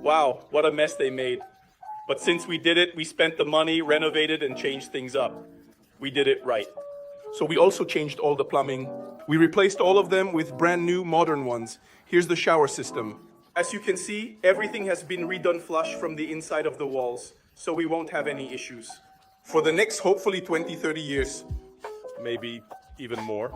Wow, what a mess they made. But since we did it, we spent the money, renovated, and changed things up. We did it right. So we also changed all the plumbing. We replaced all of them with brand new modern ones. Here's the shower system. As you can see, everything has been redone flush from the inside of the walls, so we won't have any issues. For the next, hopefully 20, 30 years, maybe even more.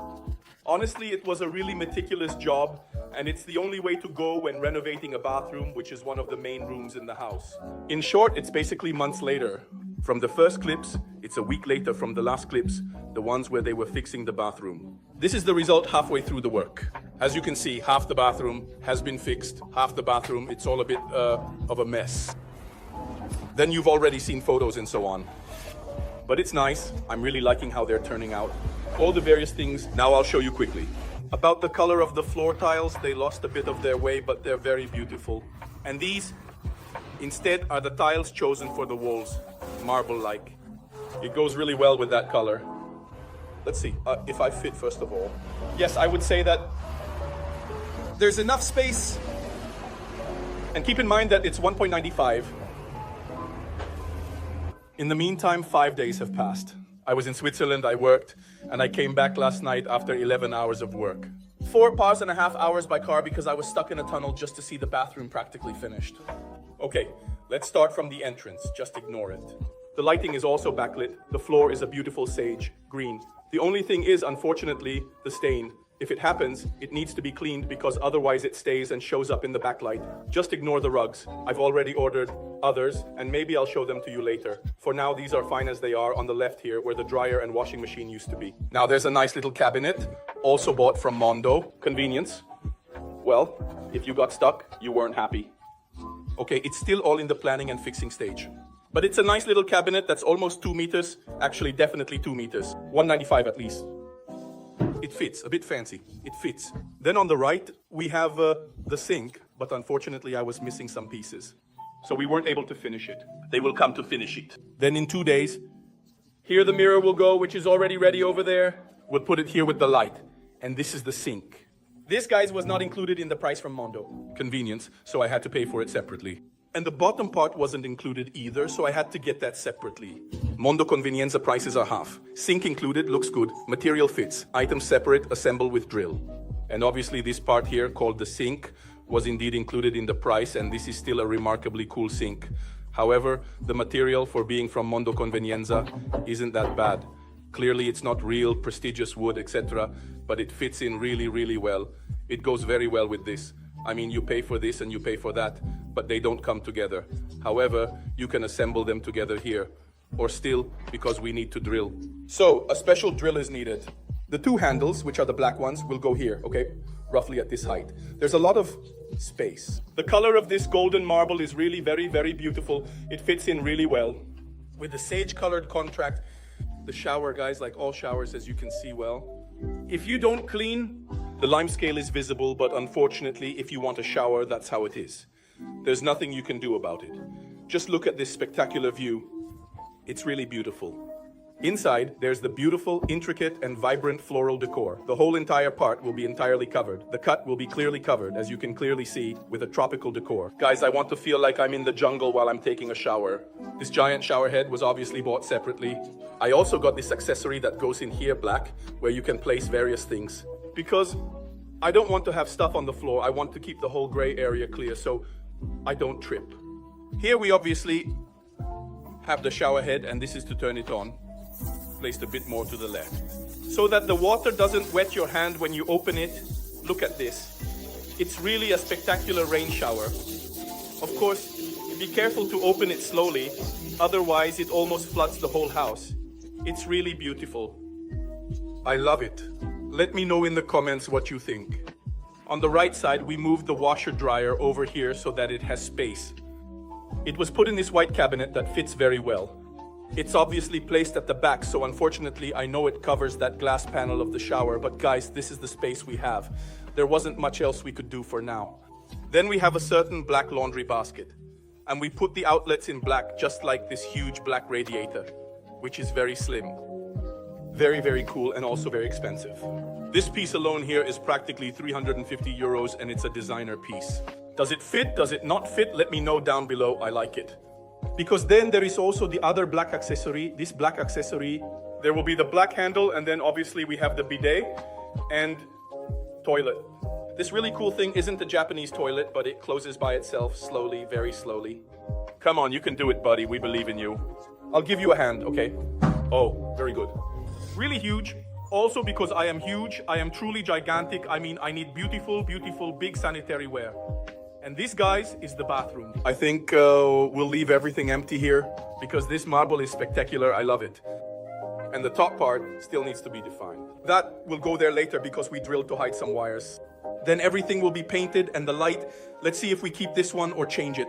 Honestly, it was a really meticulous job, and it's the only way to go when renovating a bathroom, which is one of the main rooms in the house. In short, it's basically months later. From the first clips, it's a week later from the last clips, the ones where they were fixing the bathroom. This is the result halfway through the work. As you can see, half the bathroom has been fixed, half the bathroom, it's all a bit of a mess. Then you've already seen photos and so on. But it's nice. I'm really liking how they're turning out. All the various things, now I'll show you quickly. About the color of the floor tiles, they lost a bit of their way, but they're very beautiful. And these, instead, are the tiles chosen for the walls, marble-like. It goes really well with that color. Let's see, if I fit first of all. Yes, I would say that there's enough space. And keep in mind that it's 1.95. In the meantime, 5 days have passed. I was in Switzerland, I worked, and I came back last night after 11 hours of work. 4.5 hours by car because I was stuck in a tunnel just to see the bathroom practically finished. Okay, let's start from the entrance, just ignore it. The lighting is also backlit. The floor is a beautiful sage green. The only thing is, unfortunately, the stain. If it happens, it needs to be cleaned because otherwise it stays and shows up in the backlight. Just ignore the rugs. I've already ordered others, and maybe I'll show them to you later. For now, these are fine as they are on the left here, where the dryer and washing machine used to be. Now there's a nice little cabinet, also bought from Mondo. Convenience. Well, if you got stuck, you weren't happy. Okay, it's still all in the planning and fixing stage. But it's a nice little cabinet that's almost 2 meters, actually definitely 2 meters, 195 at least. It fits, a bit fancy, it fits. Then on the right, we have the sink, but unfortunately I was missing some pieces. So we weren't able to finish it. They will come to finish it. Then in 2 days, here the mirror will go, which is already ready over there. We'll put it here with the light. And this is the sink. This, guys, was not included in the price from Mondo. Convenience, so I had to pay for it separately. And the bottom part wasn't included either, so I had to get that separately. Mondo Convenienza prices are half. Sink included, looks good, material fits, items separate, assemble with drill. And obviously this part here, called the sink, was indeed included in the price, and this is still a remarkably cool sink. However, the material, for being from Mondo Convenienza, isn't that bad. Clearly it's not real, prestigious wood, etc., but it fits in really, really well. It goes very well with this. I mean, you pay for this and you pay for that, but they don't come together. However, you can assemble them together here, or still, because we need to drill. So, a special drill is needed. The two handles, which are the black ones, will go here, okay? Roughly at this height. There's a lot of space. The color of this golden marble is really very, very beautiful. It fits in really well. With the sage-colored contract, the shower, guys, like all showers, as you can see well. If you don't clean, the lime scale is visible, but unfortunately, if you want a shower, that's how it is. There's nothing you can do about it. Just look at this spectacular view. It's really beautiful. Inside, there's the beautiful, intricate, and vibrant floral decor. The whole entire part will be entirely covered. The cut will be clearly covered, as you can clearly see, with a tropical decor. Guys, I want to feel like I'm in the jungle while I'm taking a shower. This giant shower head was obviously bought separately. I also got this accessory that goes in here, black, where you can place various things. Because I don't want to have stuff on the floor. I want to keep the whole gray area clear so I don't trip. Here we obviously have the shower head, and this is to turn it on. Placed a bit more to the left. So that the water doesn't wet your hand when you open it. Look at this. It's really a spectacular rain shower. Of course, be careful to open it slowly, otherwise it almost floods the whole house. It's really beautiful. I love it. Let me know in the comments what you think. On the right side, we moved the washer dryer over here so that it has space. It was put in this white cabinet that fits very well. It's obviously placed at the back, so unfortunately I know it covers that glass panel of the shower, but guys, this is the space we have. There wasn't much else we could do for now. Then we have a certain black laundry basket, and we put the outlets in black, just like this huge black radiator, which is very slim. Very, very cool, and also very expensive. This piece alone here is practically 350 euros, and it's a designer piece. Does it fit? Does it not fit? Let me know down below. I like it. Because then there is also the other black accessory. This black accessory, there will be the black handle, and then obviously we have the bidet and toilet. This really cool thing isn't a Japanese toilet, but it closes by itself slowly, very slowly. Come on, you can do it, buddy. We believe in you. I'll give you a hand, okay? Oh, very good. Really huge. Also because I am huge, I am truly gigantic. I mean, I need beautiful, beautiful, big sanitary ware. And this, guys, is the bathroom. I think we'll leave everything empty here because this marble is spectacular. I love it. And the top part still needs to be defined. That will go there later because we drilled to hide some wires. Then everything will be painted, and the light, let's see if we keep this one or change it.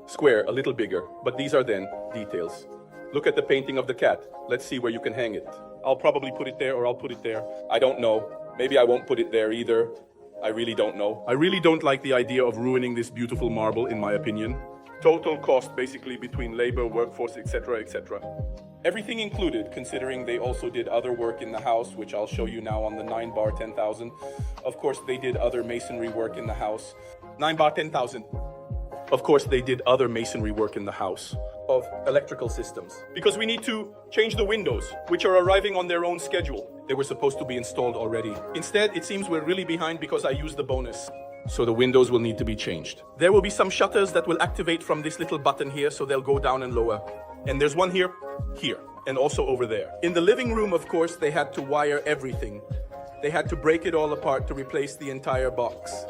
Square, a little bigger, but these are then details. Look at the painting of the cat. Let's see where you can hang it. I'll probably put it there or I'll put it there. I don't know. Maybe I won't put it there either. I really don't know. I really don't like the idea of ruining this beautiful marble, in my opinion. Total cost basically between labor, workforce, etc., etc. Everything included, considering they also did other work in the house, which I'll show you now on the 9 bar 10,000. Of course, they did other masonry work in the house. 9 bar 10,000. Of course, they did other masonry work in the house of electrical systems. Because we need to change the windows, which are arriving on their own schedule. They were supposed to be installed already. Instead, it seems we're really behind because I used the bonus. So the windows will need to be changed. There will be some shutters that will activate from this little button here, so they'll go down and lower. And there's one here, and also over there. In the living room, of course, they had to wire everything. They had to break it all apart to replace the entire box.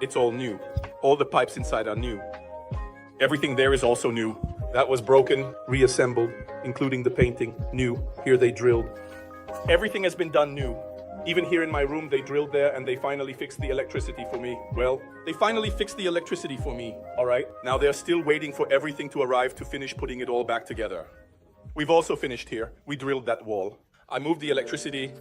It's all new. All the pipes inside are new. Everything there is also new. That was broken, reassembled, including the painting, new. Here they drilled. Everything has been done new. Even here in my room, they drilled there and they finally fixed the electricity for me. Well, they finally fixed the electricity for me, all right? Now they're still waiting for everything to arrive to finish putting it all back together. We've also finished here. We drilled that wall. I moved the electricity.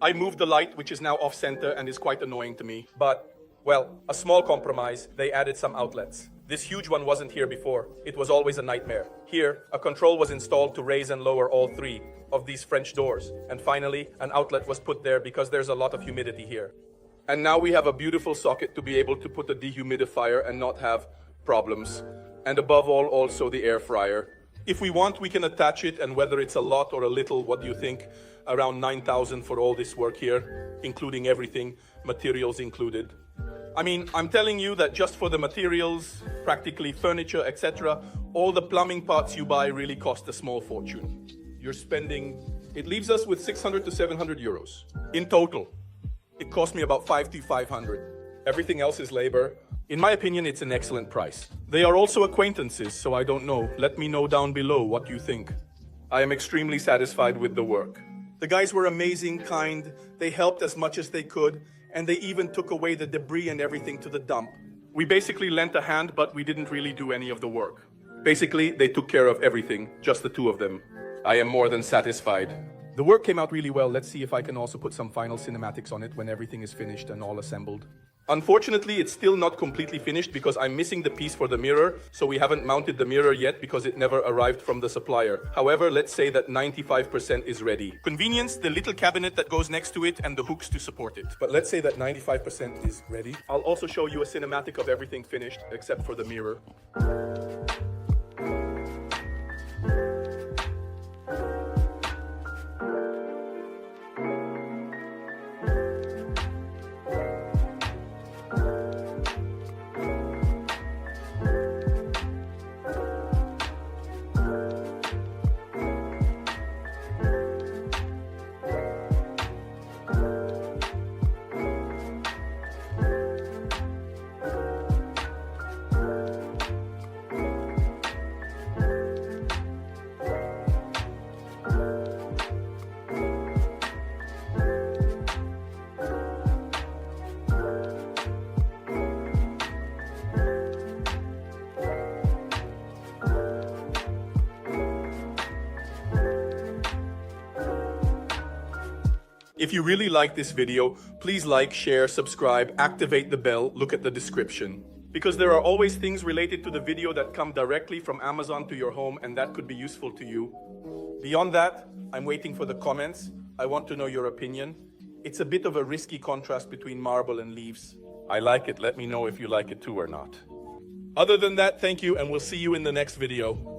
I moved the light, which is now off center and is quite annoying to me. But, well, a small compromise. They added some outlets. This huge one wasn't here before. It was always a nightmare. Here, a control was installed to raise and lower all 3 of these French doors. And finally, an outlet was put there because there's a lot of humidity here. And now we have a beautiful socket to be able to put a dehumidifier and not have problems. And above all, also the air fryer. If we want, we can attach it, and whether it's a lot or a little, what do you think? Around 9,000 for all this work here, including everything, materials included. I mean, I'm telling you that just for the materials, practically furniture, etc., all the plumbing parts you buy really cost a small fortune. You're spending, it leaves us with 600 to 700 euros. In total, it cost me about 5 to 500. Everything else is labor. In my opinion, it's an excellent price. They are also acquaintances, so I don't know. Let me know down below what you think. I am extremely satisfied with the work. The guys were amazing, kind. They helped as much as they could, and they even took away the debris and everything to the dump. We basically lent a hand, but we didn't really do any of the work. Basically, they took care of everything, just the 2 of them. I am more than satisfied. The work came out really well. Let's see if I can also put some final cinematics on it when everything is finished and all assembled. Unfortunately, it's still not completely finished because I'm missing the piece for the mirror, so we haven't mounted the mirror yet because it never arrived from the supplier. However, let's say that 95% is ready. Convenience, the little cabinet that goes next to it and the hooks to support it. But let's say that 95% is ready. I'll also show you a cinematic of everything finished except for the mirror. If you really like this video, please like, share, subscribe, activate the bell, look at the description. Because there are always things related to the video that come directly from Amazon to your home, and that could be useful to you. Beyond that, I'm waiting for the comments. I want to know your opinion. It's a bit of a risky contrast between marble and leaves. I like it. Let me know if you like it too or not. Other than that, thank you, and we'll see you in the next video.